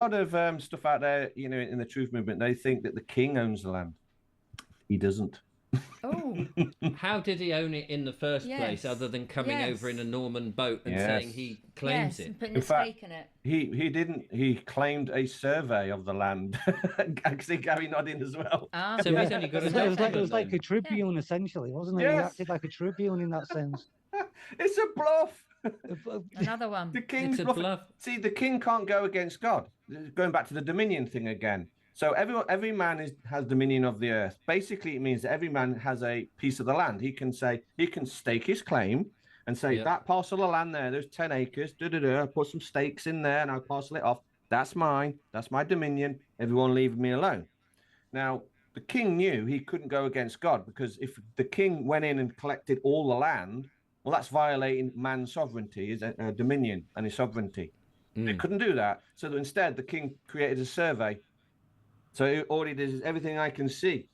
lot of stuff out there, in the truth movement. They think that the king owns the land. He doesn't. Oh, How did he own it in the first place, yes. other than coming Yes. over in a Norman boat and Yes. saying he claims yes, and it? putting In a fact, stake in it. He didn't. He claimed a survey of the land. I see Gary nodding as well. Ah, So he's only got a It was document like a then. tribune, essentially, wasn't it? He Yes. acted like a tribune in that sense. It's a bluff. another one. The king's It's a bluffing. bluff. See, the king can't go against God. Going back to the dominion thing again. So every man has dominion of the earth. Basically, it means that every man has a piece of the land. He can stake his claim and say, Yep. that parcel of land there's 10 acres, put some stakes in there and I'll parcel it off. That's mine. That's my dominion. Everyone leave me alone. Now, the king knew he couldn't go against God, because if the king went in and collected all the land, well, that's violating man's sovereignty, his dominion and his sovereignty. They couldn't do that. So instead, the king created a survey. So all he did is everything I can see.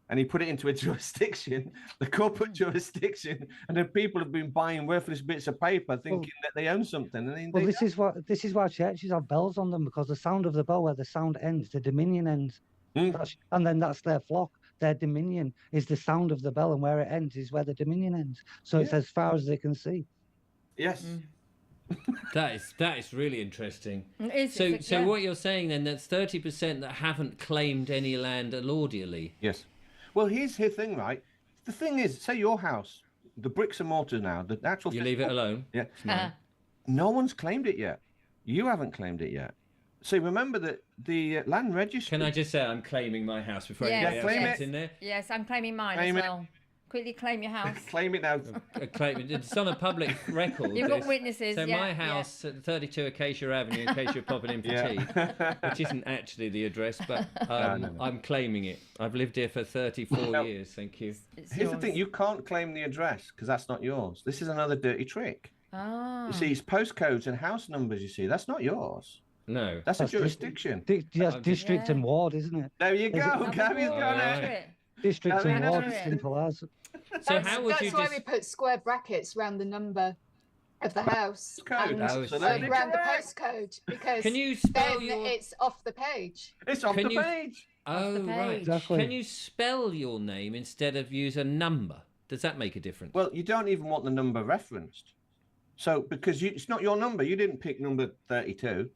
And he put it into a jurisdiction, the corporate jurisdiction, and then people have been buying worthless bits of paper thinking that they own something. And Well, this is why churches have bells on them, because the sound of the bell, where the sound ends, the dominion ends. And then that's their flock. Their dominion is the sound of the bell, and where it ends is where the dominion ends. So it's as far as they can see. Yes. That is really interesting. It is, So what you're saying then, that's 30% that haven't claimed any land allodially. Yes. Well, here's the thing, right? The thing is, say your house, the bricks and mortar now, the actual... You leave it alone. Yeah. No one's claimed it yet. You haven't claimed it yet. So remember that the land registry... Can I just say I'm claiming my house before anybody else claim gets it. in there? Yes, I'm claiming mine Claim as it. well. Quickly claim your house. Claim it now. It's on a public record. You've got witnesses. So yeah, my house at 32 Acacia Avenue, in case you're popping in for tea, which isn't actually the address, but No. I'm claiming it. I've lived here for 34 years, thank you. It's Here's the yours. thing, you can't claim the address because that's not yours. This is another dirty trick. Ah. You see, it's postcodes and house numbers, you see. That's not yours. No. That's a jurisdiction. District and ward, isn't it? There you Is it- go. Gary's got Alright. it. District and That's ward, it. simple as. So how would That's you why we put square brackets around the number of the house Code. and Absolutely. around the Correct. postcode, because Can you spell then your... it's off the page. It's off Can the you- page. Oh, the right. page. Exactly. Can you spell your name instead of use a number? Does that make a difference? Well, you don't even want the number referenced. So, because it's not your number. You didn't pick number 32.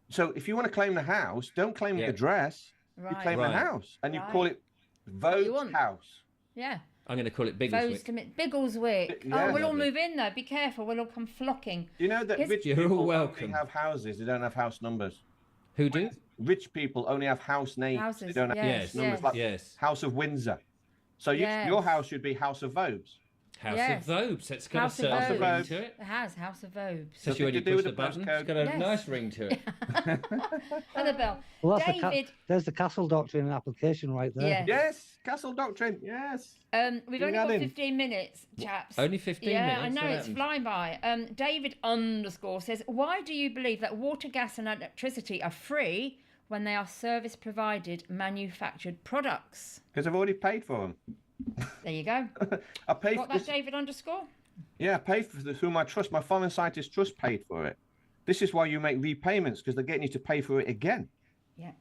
So, if you want to claim the house, don't claim the address. You Right. claim Right. the house. And you Right. call it you Vogue's want. house. Yeah. I'm going to call it Vows Biggleswick. to Biggleswick. Yeah. Oh, we'll all Lovely. move in though. Be careful. We'll all come flocking. You know that Yes. rich You're all people welcome. only have houses. They don't have house numbers. Who do? Rich people only have house names. They Houses, don't have yes, Yes, numbers. yes. Like yes. House of Windsor. So Yes. your house should be House of Vogues. House Yes. of Vobes. That's got House a of certain Vobes. ring to it. It has House of Vobes. Especially when you Nothing to do push with the the button. It's postcode. got a Yes. nice ring to it. And the bell. Well, David. there's the castle doctrine and application right there. Yeah. Yes, Castle Doctrine. Yes. We've Bring only that got in. 15 minutes, chaps. Only 15 yeah, minutes? I know, What it's happened? flying by. David _ says, why do you believe that water, gas and electricity are free when they are service provided manufactured products? Because I've already paid for them. There you go. I paid Got for that, this. David _ Yeah, I paid for this through my trust. My foreign scientist trust paid for it. This is why you make repayments, because they're getting you to pay for it again.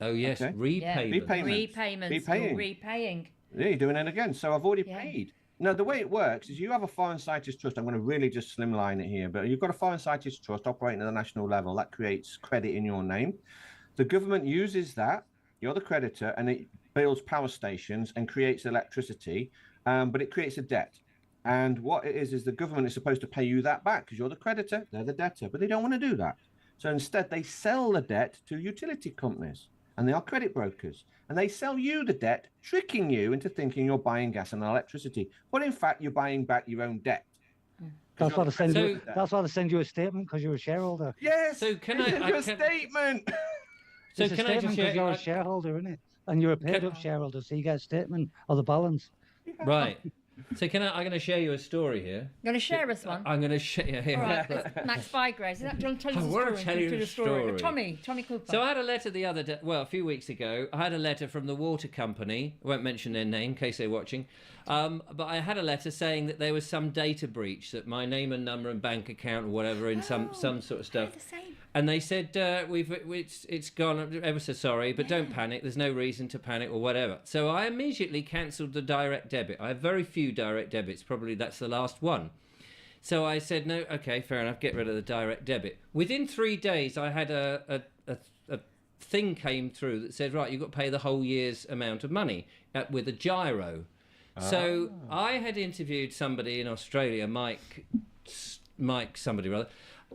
Oh, yes. Okay. Repayment. Repayment. Repayments. Repaying. You're repaying. Yeah, you're doing it again. So I've already Yeah. paid. Now, the way it works is you have a foreign scientist trust. I'm going to really just slimline it here, but you've got a foreign scientist trust operating at the national level. That creates credit in your name. The government uses that. You're the creditor, and it builds power stations and creates electricity, but it creates a debt. And what it is the government is supposed to pay you that back because you're the creditor, they're the debtor, but they don't want to do that. So instead, they sell the debt to utility companies, and they are credit brokers, and they sell you the debt, tricking you into thinking you're buying gas and electricity, but in fact, you're buying back your own debt. That's why they send So- you. That's why they send you a statement, because you're a shareholder. Yes. So can they I- send I you a can- statement? So It's a can I statement just... because you're I- a shareholder, isn't it? And you're a paid-up shareholder, so you get a statement of the balance. Right. So I'm going to share you a story here. You're going to share us one? I'm going to share you here. All right, it's Max Bygraves. Is that, do you want to tell us I a want story? to tell you Through a the story. story. Tommy Cooper. So I had a letter the other day, well, a few weeks ago. I had a letter from the water company. I won't mention their name in case they're watching. But I had a letter saying that there was some data breach, that my name and number and bank account or whatever in some sort of stuff. The same. And they said, it's gone, ever so sorry, but don't panic. There's no reason to panic or whatever. So I immediately cancelled the direct debit. I have very few direct debits. Probably that's the last one. So I said, no, okay, fair enough. Get rid of the direct debit. Within 3 days, I had a thing came through that said, right, you've got to pay the whole year's amount of money with a gyro. So I had interviewed somebody in Australia, Mike somebody rather,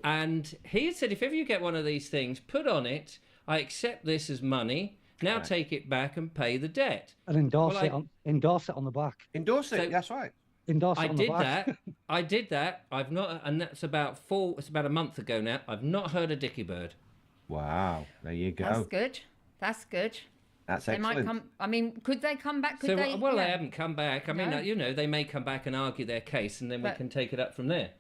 and he had said, if ever you get one of these things, put on it, I accept this as money, now take it back and pay the debt. And endorse it on the back. Endorse it, that's right. Endorse it on the back. I did that. I've not, and that's about a month ago now. I've not heard a dicky bird. Wow, there you go. That's good. That's good. That's They excellent. might come. I mean, could they come back? Could So, they? well, they haven't come back. I mean, No. you know, they may come back and argue their case, and then we can take it up from there.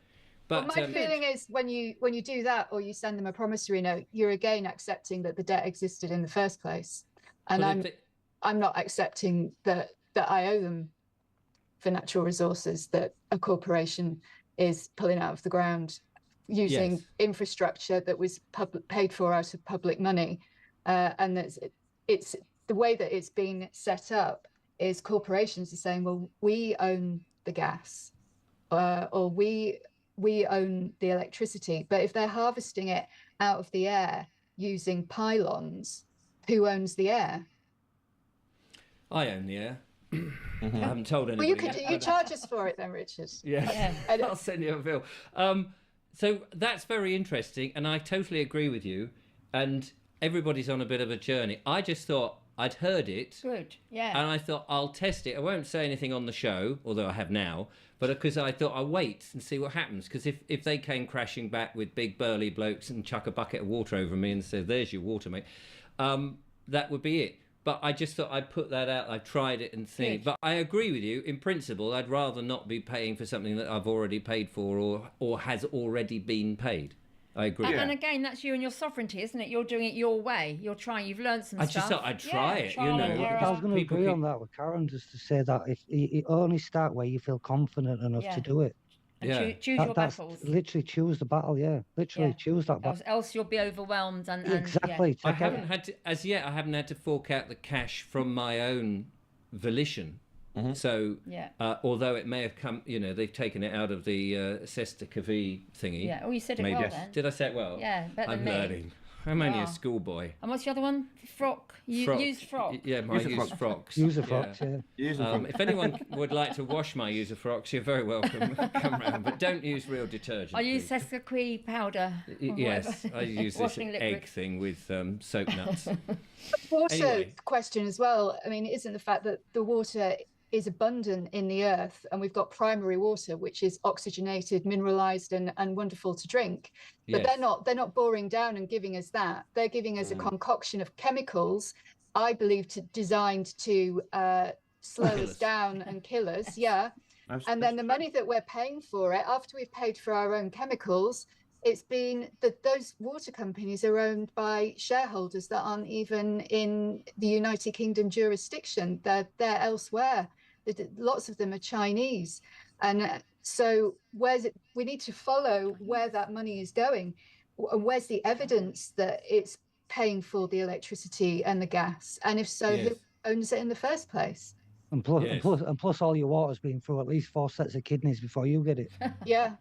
But Well, my feeling is when you do that, or you send them a promissory note, you're again accepting that the debt existed in the first place, and I'm not accepting that I owe them for natural resources that a corporation is pulling out of the ground using infrastructure that was paid for out of public money, and it's the way that it's been set up is corporations are saying, well, we own the gas, or we own the electricity, but if they're harvesting it out of the air using pylons, who owns the air? I own the air. I haven't told anybody. Well, you charge us for it then, Richard. Yeah. I'll send you a bill. So that's very interesting, and I totally agree with you. And everybody's on a bit of a journey. I just thought I'd heard it. Good. Yeah. And I thought I'll test it. I won't say anything on the show, although I have now. But because I thought I'll wait and see what happens. Because if they came crashing back with big burly blokes and chuck a bucket of water over me and say, "There's your water, mate," that would be it. But I just thought I'd put that out. I tried it and see. But I agree with you. In principle, I'd rather not be paying for something that I've already paid for or has already been paid. I agree. And again, that's you and your sovereignty, isn't it? You're doing it your way. You're trying. You've learned some stuff. I just thought I'd try it, you know. I was going to agree on that with Karen, just to say that if you only start where you feel confident enough to do it. And choose your battles. Literally choose the battle, Literally choose that battle. Else you'll be overwhelmed and exactly. I haven't had to, as yet. I haven't had to fork out the cash from my own volition. Mm-hmm. So, although it may have come, you know, they've taken it out of the Sesta Kavi thingy. Yeah. Oh, you said it well then. Did I say it well? Yeah, better than me. I'm learning. I'm only a schoolboy. And what's the other one? Frock. Use frock. Yeah, my use frocks. User frocks, If anyone would like to wash my user frocks, you're very welcome. Come round, but don't use real detergent. I use Sesquaqui powder. Yes, I use this egg thing with soap nuts. Water question as well. I mean, isn't the fact that the water is abundant in the earth, and we've got primary water which is oxygenated, mineralized and wonderful to drink, but they're not boring down and giving us that. They're giving us a concoction of chemicals, I believe, designed to slow us down and kill us. And then the money that we're paying for it, after we've paid for our own chemicals, it's been that those water companies are owned by shareholders that aren't even in the United Kingdom jurisdiction. They're elsewhere. Lots of them are Chinese. And so we need to follow where that money is going. And where's the evidence that it's paying for the electricity and the gas? And if so, who owns it in the first place? And plus all your water's been through at least 4 sets of kidneys before you get it. Yeah.